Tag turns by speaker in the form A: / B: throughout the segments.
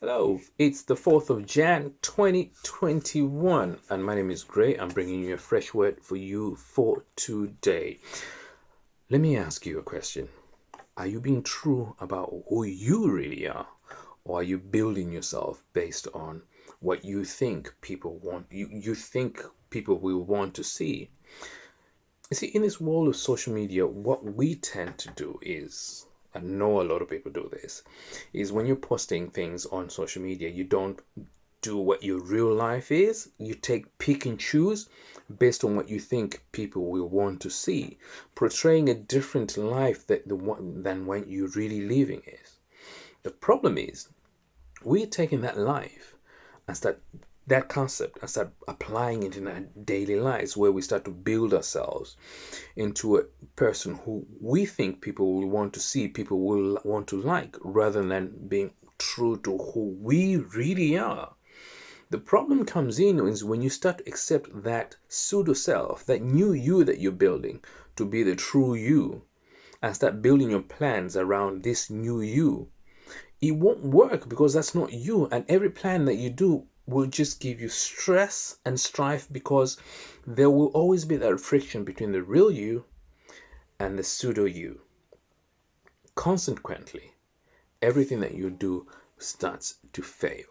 A: Hello, it's the 4th of Jan 2021, and my name is Gray. I'm bringing you a fresh word for you for today. Let me ask you a question. Are you being true about who you really are, or are you building yourself based on what you think people want, you think people will want to see? You see, in this world of social media, what we tend to do is, I know a lot of people do this, is when you're posting things on social media, you don't do what your real life is. You pick and choose based on what you think people will want to see, portraying a different life than what you're really living is. The problem is, we're taking that life and that concept and start applying it in our daily lives, where we start to build ourselves into a person who we think people will want to see, people will want to like, rather than being true to who we really are. The problem comes in is when you start to accept that pseudo self, that new you that you're building, to be the true you, and start building your plans around this new you. It won't work because that's not you, and every plan that you do will just give you stress and strife, because there will always be that friction between the real you and the pseudo you. Consequently, everything that you do starts to fail.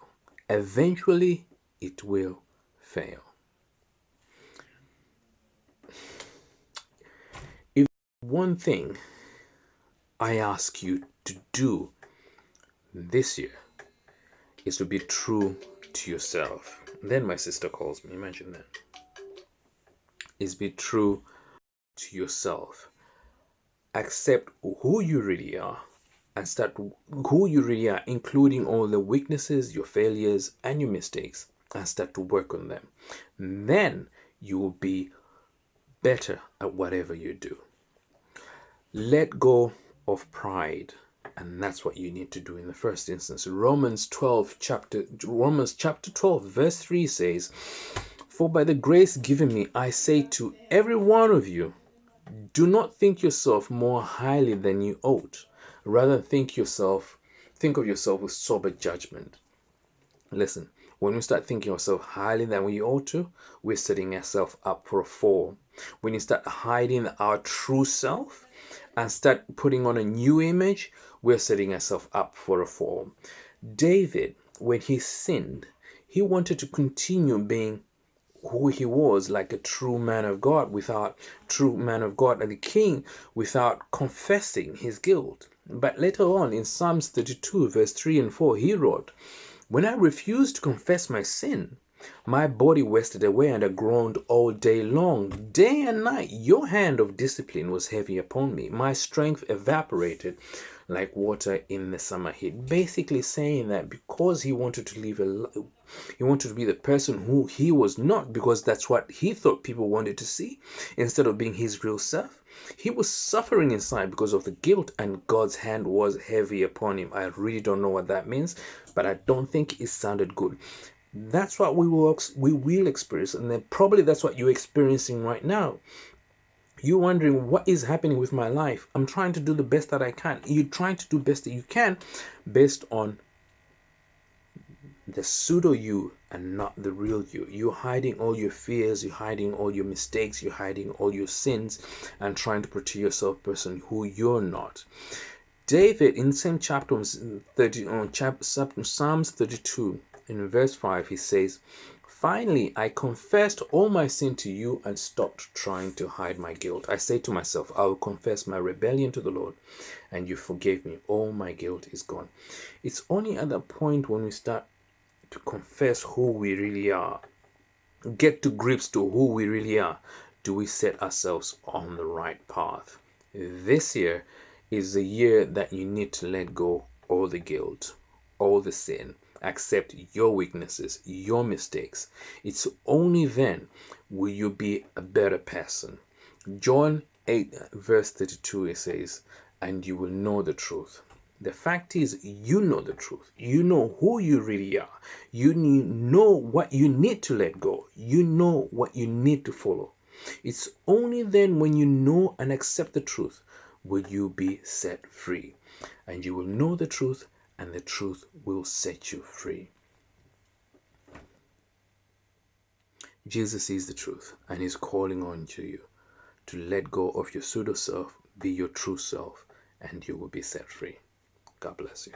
A: Eventually, it will fail. If one thing I ask you to do this year is to be true to yourself. Then my sister calls me, imagine that. Is be true to yourself. Accept who you really are and start who you really are, including all the weaknesses, your failures, and your mistakes, and start to work on them. Then you will be better at whatever you do. Let go of pride, and that's what you need to do in the first instance. Romans chapter 12 verse 3 says, "For by the grace given me, I say to every one of you, do not think yourself more highly than you ought. Rather think of yourself with sober judgment." Listen, when we start thinking of ourselves highly than we ought to, we're setting ourselves up for a fall. When you start hiding our true self and start putting on a new image, we're setting ourselves up for a fall. David, when he sinned, he wanted to continue being who he was, like a true man of God, and a king, without confessing his guilt. But later on in Psalms 32 verse 3 and 4, he wrote, "When I refused to confess my sin, my body wasted away and I groaned all day long. Day and night, your hand of discipline was heavy upon me. My strength evaporated like water in the summer heat." Basically saying that because he wanted to he wanted to be the person who he was not, because that's what he thought people wanted to see, instead of being his real self, he was suffering inside because of the guilt, and God's hand was heavy upon him. I really don't know what that means, but I don't think it sounded good. That's what we will experience, and then probably that's what you're experiencing right now. You're wondering, what is happening with my life? I'm trying to do the best that I can. You're trying to do best that you can based on the pseudo you and not the real you. You're hiding all your fears, you're hiding all your mistakes, you're hiding all your sins, and trying to portray yourself a person who you're not. David, in the same chapter, Psalms 32, in verse 5, he says, "Finally, I confessed all my sin to you and stopped trying to hide my guilt. I say to myself, I will confess my rebellion to the Lord, and you forgave me. All my guilt is gone." It's only at that point when we start to confess who we really are, get to grips to who we really are, do we set ourselves on the right path. This year is the year that you need to let go all the guilt, all the sin, accept your weaknesses, your mistakes. It's only then will you be a better person. John 8 verse 32, it says, "And you will know the truth." The fact is, you know the truth. You know who you really are. You know what you need to let go. You know what you need to follow. It's only then, when you know and accept the truth, will you be set free. And you will know the truth, and the truth will set you free. Jesus is the truth, and He's calling on to you to let go of your pseudo self, be your true self, and you will be set free. God bless you.